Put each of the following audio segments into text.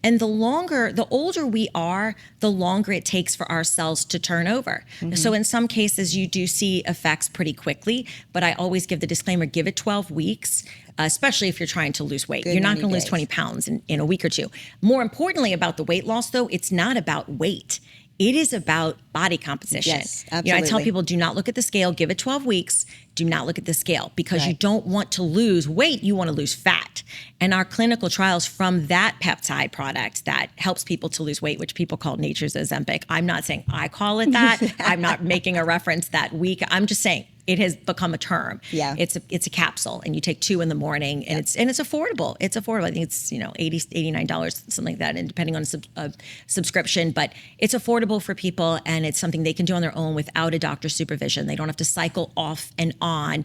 And the older we are, the longer it takes for our cells to turn over. So in some cases, you do see effects pretty quickly, but I always give the disclaimer, give it 12 weeks. Especially if you're trying to lose weight. You're not going to lose 20 pounds in a week or two. More importantly about the weight loss, though, it's not about weight. It is about body composition. Yes, absolutely. I tell people, do not look at the scale. Give it 12 weeks. Do not look at the scale because you don't want to lose weight. You want to lose fat. And our clinical trials from that peptide product that helps people to lose weight, which people call nature's Ozempic. I'm not saying I call it that. I'm not making a reference that week. I'm just saying it has become a term. Yeah. It's a capsule and you take 2 in the morning and it's affordable. It's affordable. I think it's, $80, $89, something like that, and depending on a subscription, but it's affordable for people and it's something they can do on their own without a doctor's supervision. They don't have to cycle off and on.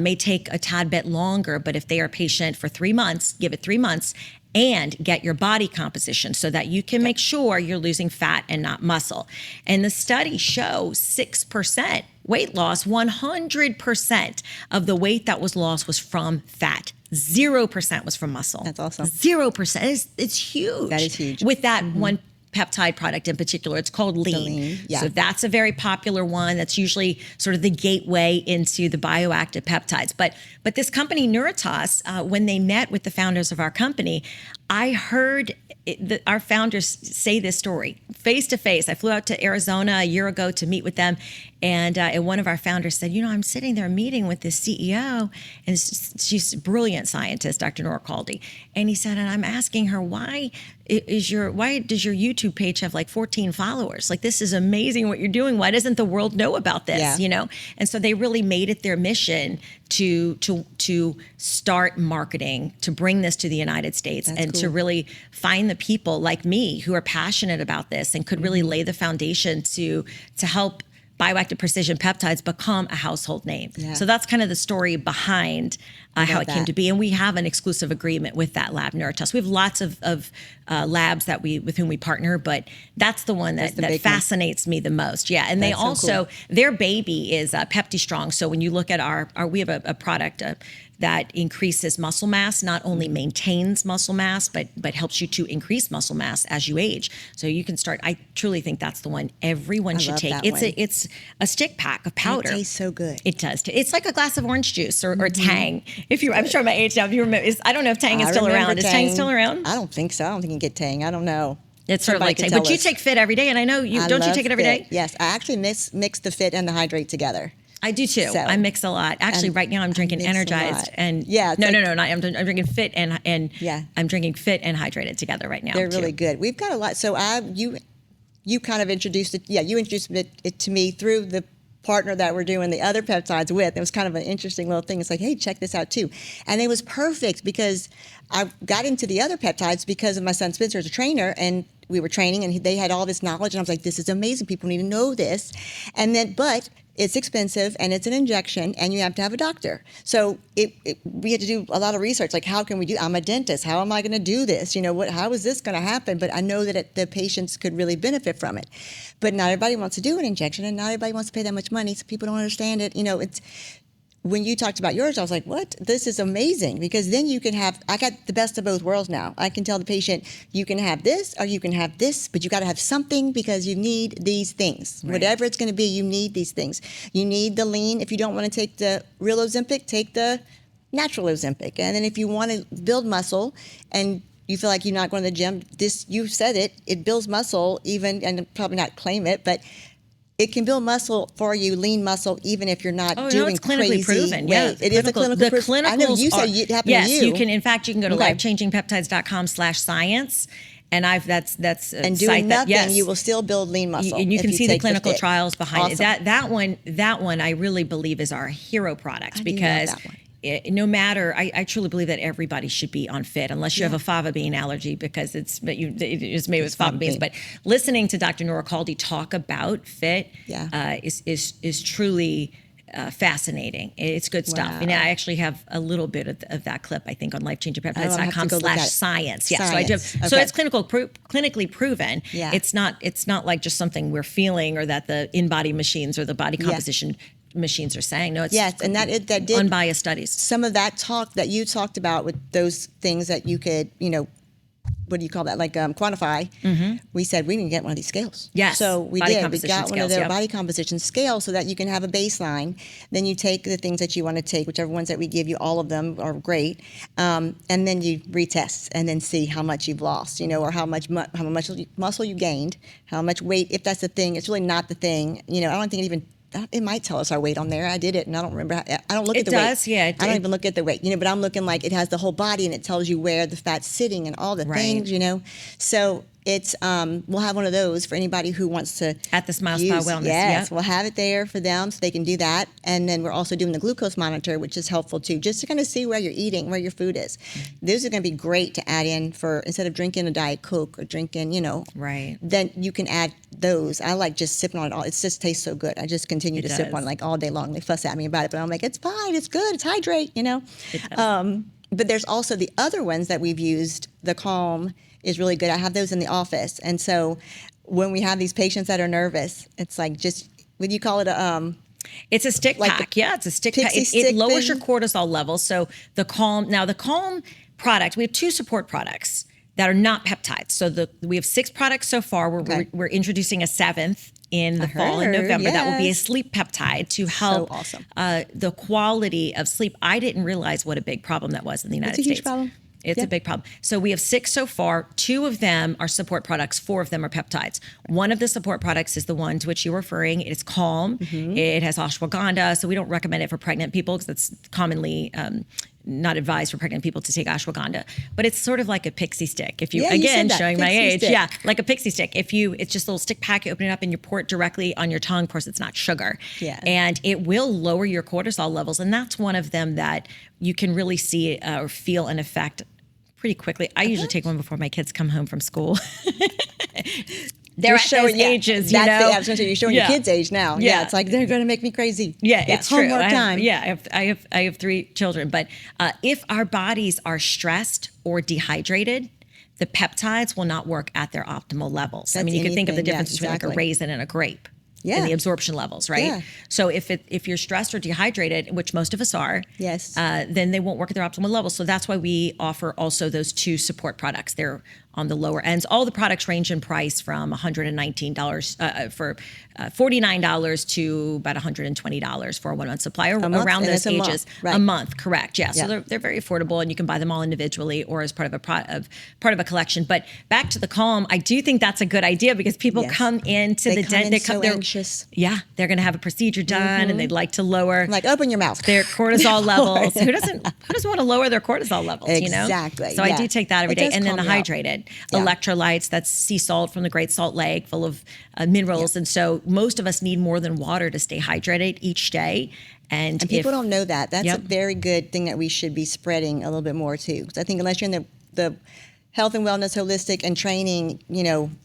May take a tad bit longer, but if they are patient for 3 months, give it 3 months and get your body composition so that you can make sure you're losing fat and not muscle. And the studies show 6% weight loss, 100% of the weight that was lost was from fat. 0% was from muscle. That's awesome. 0%. It's huge. That is huge. With that one peptide product in particular, it's called lean. So that's a very popular one. That's usually sort of the gateway into the bioactive peptides. But this company, Neuritas, when they met with the founders of our company, I heard our founders say this story face to face. I flew out to Arizona a year ago to meet with them. And one of our founders said, I'm sitting there meeting with this CEO, and she's a brilliant scientist, Dr. Nora Caldy. And he said, and I'm asking her, why does your YouTube page have like 14 followers? Like, this is amazing what you're doing. Why doesn't the world know about this? And so they really made it their mission to start marketing, to bring this to the United States. That's to really find the people like me who are passionate about this and could really lay the foundation to help bioactive precision peptides become a household name. So that's kind of the story behind how it came to be. And we have an exclusive agreement with that lab, Neuritas. We have lots of labs with whom we partner, but that's the one that fascinates me the most. Yeah, and they also, their baby is PeptiStrong. So when you look at we have a product that increases muscle mass, not only maintains muscle mass, but helps you to increase muscle mass as you age. So you can start, I truly think that's the one everyone should take. It's a stick pack of powder. It tastes so good. It does. It's like a glass of orange juice or Tang. I'm sure my age now, if you remember, I don't know if Tang is still around. Is Tang still around? I don't think so. I don't think you can get Tang. I don't know. It's sort of like Tang. But you take Fit every day, and I know you don't. You take it every day? Yes, I actually mix the Fit and the Hydrate together. I do too. So, I mix a lot. Actually, right now I'm drinking Energized and I'm drinking Fit and I'm drinking Fit and Hydrated together right now. They're really good. We've got a lot. So you kind of introduced it. Yeah, you introduced it to me through the partner that we're doing the other peptides with. It was kind of an interesting little thing. It's like, hey, check this out too. And it was perfect because I got into the other peptides because of my son Spencer as a trainer, and we were training and they had all this knowledge, and I was like, this is amazing. People need to know this. And then, but it's expensive and it's an injection and you have to have a doctor. So we had to do a lot of research. Like, how can we do? I'm a dentist. How am I going to do this? How is this going to happen? But I know that the patients could really benefit from it. But not everybody wants to do an injection and not everybody wants to pay that much money. So people don't understand it. When you talked about yours, I was like, what? This is amazing, because then you can I got the best of both worlds now. I can tell the patient, you can have this or you can have this, but you got to have something because you need these things. Right. Whatever it's going to be, you need these things. You need the lean. If you don't want to take the real Ozempic, take the natural Ozempic. And then if you want to build muscle and you feel like you're not going to the gym, you said it builds muscle even, and probably not claim it, but it can build muscle for you, lean muscle, even if you're not doing it's clinically proven. Weight. Yeah, it is a clinical proven. I know you said it happened to you. Yes, you can. In fact, you can go to lifechangingpeptides.com/science, and that's and doing nothing, you will still build lean muscle. You can see the clinical trials behind it. That one, I really believe is our hero product because. No matter, I truly believe that everybody should be on Fit, unless you have a fava bean allergy, because it's made with fava beans. But listening to Dr. Nora Caldy talk about Fit is truly fascinating. It's good stuff. And I actually have a little bit of that clip, I think, on lifechangingpeptides.com/science. Yeah, so I do. So it's clinically proven. Yeah. It's not like just something we're feeling or that the in-body machines or the body composition machines are saying. No, it's and that did unbiased studies. Some of that talk that you talked about with those things that you could, what do you call that? Like quantify. We said we need to get one of these scales. Yes. So we Body did. We composition got one of scales, their yep. body composition scales so that you can have a baseline. Then you take the things that you want to take, whichever ones that we give you. All of them are great, and then you retest and then see how much you've lost, or how much muscle you gained, how much weight. If that's the thing, it's really not the thing. I don't think it might tell us our weight on there. I did it, and I don't remember. I don't look at the weight. It does, yeah. I don't even look at the weight, but I'm looking like it has the whole body, and it tells you where the fat's sitting and all the things, So it's we'll have one of those for anybody who wants to at the Smile Spa Wellness. Yes, we'll have it there for them so they can do that, and then we're also doing the glucose monitor, which is helpful too, just to kind of see where you're eating, where your food is. Those are going to be great to add in for instead of drinking a Diet Coke or drinking, Right. Then you can add those. I like just sipping on it all. It just tastes so good. I just continue to sip on it like all day long. They fuss at me about it, but I'm like, it's fine, it's good, it's hydrate, But there's also the other ones that we've used. The Calm is really good. I have those in the office, and so when we have these patients that are nervous, it's like just would you call it a It's a stick pack. Yeah, it's a stick pack. It lowers your cortisol levels. So the Calm product, we have 2 support products that are not peptides. So we have 6 products so far. We're introducing a 7th in the fall in November. That will be a sleep peptide to help the quality of sleep. I didn't realize what a big problem that was in the United States. It's a huge problem. It's a big problem. So we have 6 so far. 2 of them are support products. 4 of them are peptides. One of the support products is the one to which you're referring. It's Calm. It has ashwagandha. So we don't recommend it for pregnant people because it's commonly not advised for pregnant people to take ashwagandha. But it's sort of like a pixie stick. If you again showing my age, like a pixie stick. It's just a little stick pack. You open it up and you pour it directly on your tongue. Of course, it's not sugar. Yeah. And it will lower your cortisol levels. And that's one of them that you can really see or feel an effect pretty quickly. I usually take one before my kids come home from school. They're at those ages, I was going to say, you're showing your kids' age now. Yeah, it's like, they're going to make me crazy. Yeah, it's true. Homework time. I have 3 children. But if our bodies are stressed or dehydrated, the peptides will not work at their optimal levels. I mean, you can think of the difference between like a raisin and a grape. And the absorption levels, right? Yeah. So if you're stressed or dehydrated, which most of us are, then they won't work at their optimal levels. So that's why we offer also those 2 support products. They're on the lower ends. All the products range in price from $119 for $49 to about $120 for a 1-month supply, or around those ages. A month, correct? Yeah. So they're very affordable, and you can buy them all individually or as part of a collection. But back to the Calm, I do think that's a good idea because people come into the dentist. They're anxious. Yeah, they're going to have a procedure done, and they'd like to lower open your mouth. Their cortisol levels. Who doesn't want to lower their cortisol levels? Exactly. So I do take that every day, and then the hydrated. Electrolytes, that's sea salt from the Great Salt Lake, full of minerals. And so most of us need more than water to stay hydrated each day. And people don't know that. That's a very good thing that we should be spreading a little bit more too. Because I think unless you're in the health and wellness, holistic, and training,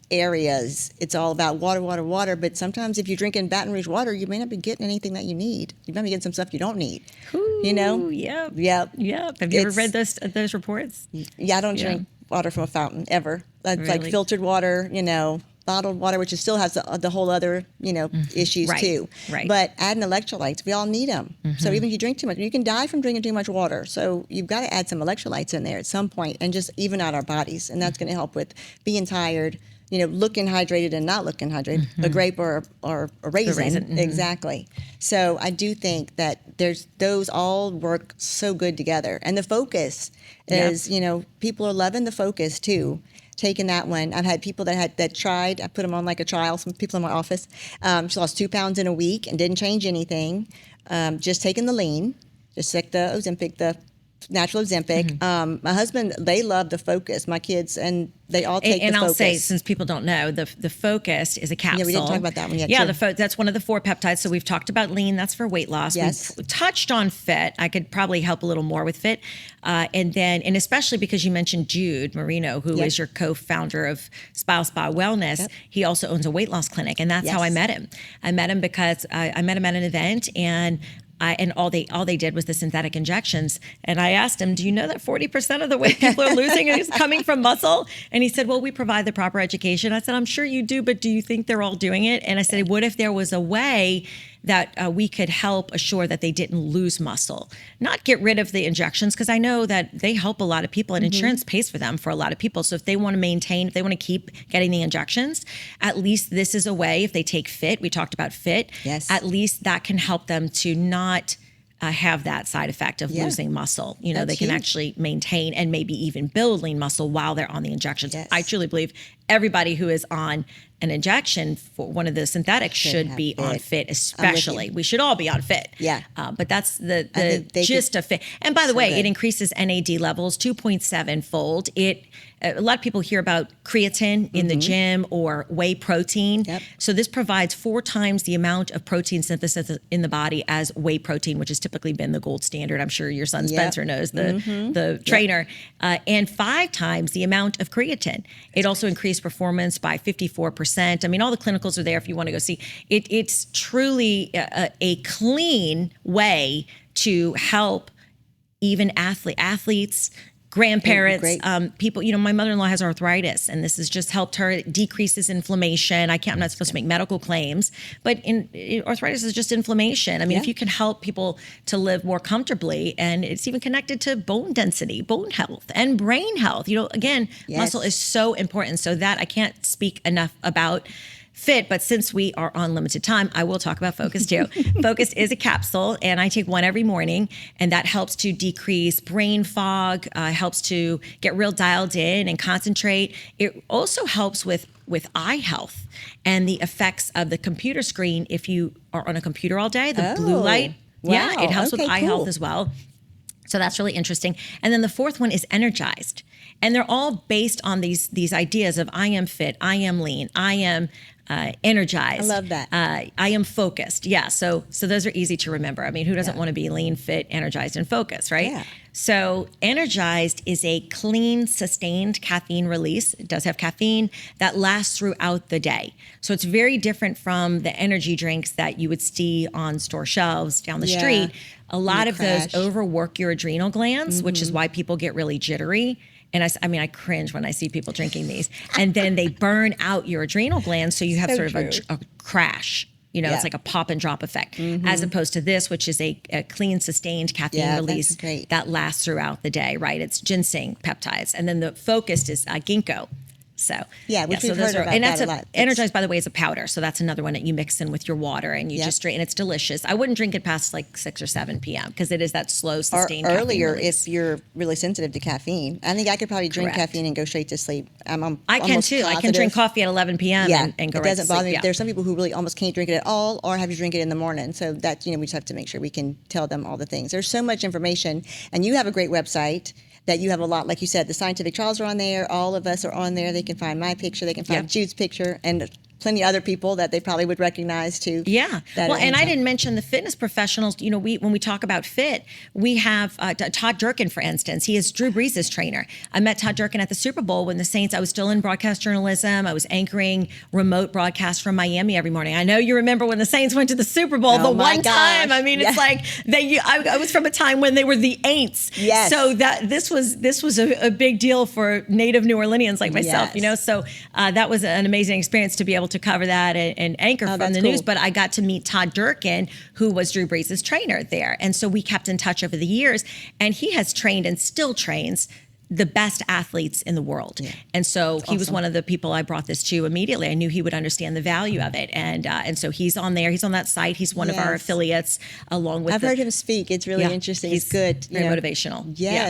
areas, it's all about water. But sometimes if you're drinking Baton Rouge water, you may not be getting anything that you need. You might be getting some stuff you don't need. Yep. Have you ever read those reports? Yeah, I don't drink water from a fountain ever. That's like filtered water, bottled water, which still has the whole other, issues too. Right. But adding electrolytes, we all need them. So even if you drink too much, you can die from drinking too much water. So you've got to add some electrolytes in there at some point and just even out our bodies. And that's going to help with being tired, looking hydrated and not looking hydrated, a grape or a raisin. Exactly. So I do think that those all work so good together. And the focus is, people are loving the focus too. Taking that one. I've had people that tried. I put them on like a trial. Some people in my office. She lost 2 pounds in a week and didn't change anything. Just taking the lean, just like the Ozempic, the natural Ozempic. My husband, they love the focus. My kids, and they all take the focus. And I'll say, since people don't know, the focus is a capsule. Yeah, we didn't talk about that one yet. Yeah, that's one of the 4 peptides. So we've talked about lean. That's for weight loss. Yes. We've touched on fit. I could probably help a little more with fit. And especially because you mentioned Jude Marino, who is your co-founder of Smile Spa Wellness. He also owns a weight loss clinic. And that's how I met him. I met him because I met him at an event, and And all they did was the synthetic injections. And I asked him, do you know that 40% of the weight people are losing is coming from muscle? And he said, well, we provide the proper education. I said, I'm sure you do, but do you think they're all doing it? And I said, what if there was a way that we could help assure that they didn't lose muscle, not get rid of the injections, because I know that they help a lot of people and insurance pays for them for a lot of people. So if they want to maintain, if they want to keep getting the injections, at least this is a way. If they take FIT, we talked about FIT, at least that can help them to not have that side effect of losing muscle. You know, That's they can huge. actually maintain and maybe even build lean muscle while they're on the injections. I truly believe everybody who is on an injection for one of the synthetics should be on FIT, especially. We should all be on FIT. But that's the gist of FIT. And by the way, it increases NAD levels 2.7 fold. A lot of people hear about creatine in the gym or whey protein. So this provides 4 times the amount of protein synthesis in the body as whey protein, which has typically been the gold standard. I'm sure your son Spencer knows, the trainer. And 5 times the amount of creatine. It also increased performance by 54%. I mean, all the clinicals are there if you want to go see. It's truly a clean way to help even athletes, grandparents, people. You know, my mother-in-law has arthritis, and this has just helped her. It decreases inflammation. I'm not supposed to make medical claims, but arthritis is just inflammation. I mean, if you can help people to live more comfortably, and it's even connected to bone density, bone health, and brain health. You know, again, muscle is so important. So that I can't speak enough about FIT, but since we are on limited time, I will talk about Focus too. Focus is a capsule, and I take one every morning, and that helps to decrease brain fog, helps to get real dialed in and concentrate. It also helps with eye health and the effects of the computer screen. If you are on a computer all day, the blue light, it helps with eye health as well. So that's really interesting. And then the fourth one is energized. And they're all based on these ideas of I am fit, I am lean, I am energized. I love that. I am focused. Yeah. So those are easy to remember. I mean, who doesn't want to be lean, fit, energized, and focused, right? Yeah. So energized is a clean, sustained caffeine release. It does have caffeine that lasts throughout the day. So it's very different from the energy drinks that you would see on store shelves down the street. A lot of those overwork your adrenal glands, which is why people get really jittery. And I cringe when I see people drinking these. And then they burn out your adrenal glands, so you have sort of a crash. You know, it's like a pop and drop effect, as opposed to this, which is a clean, sustained caffeine release that lasts throughout the day, right? It's ginseng peptides. And then the focused is ginkgo. So which we've heard about and that a lot. Energized, by the way, is a powder. So that's another one that you mix in with your water and you just drink, and it's delicious. I wouldn't drink it past like 6 or 7 p.m. because it is that slow, sustained or caffeine earlier release. if you're really sensitive to caffeine. I think I could probably drink caffeine and go straight to sleep. I can too. I can drink coffee at 11 p.m. and go right to sleep. It doesn't bother me. There's some people who really almost can't drink it at all, or have to drink it in the morning. So that, we just have to make sure we can tell them all the things. There's so much information, and you have a great website that you have a lot, like you said, the scientific trials are on there. All of us are on there. They can find my picture. They can find Jude's picture, and plenty of other people that they probably would recognize too. Well, and I didn't mention the fitness professionals. You know, when we talk about fit, we have Todd Durkin, for instance. He is Drew Brees' trainer. I met Todd Durkin at the Super Bowl when the Saints, I was still in broadcast journalism. I was anchoring remote broadcasts from Miami every morning. I know you remember when the Saints went to the Super Bowl time. I mean, it's like I was from a time when they were the Aints. So that this was a big deal for native New Orleanians like myself, you know. So that was an amazing experience to be able to cover that and anchor from the news. But I got to meet Todd Durkin, who was Drew Brees' trainer there. And so we kept in touch over the years. And he has trained and still trains the best athletes in the world. And so he was one of the people I brought this to immediately. I knew he would understand the value of it. And so he's on there. He's on that site. He's one of our affiliates along with I've heard him speak. It's really interesting. It's good. Very motivational. Yes.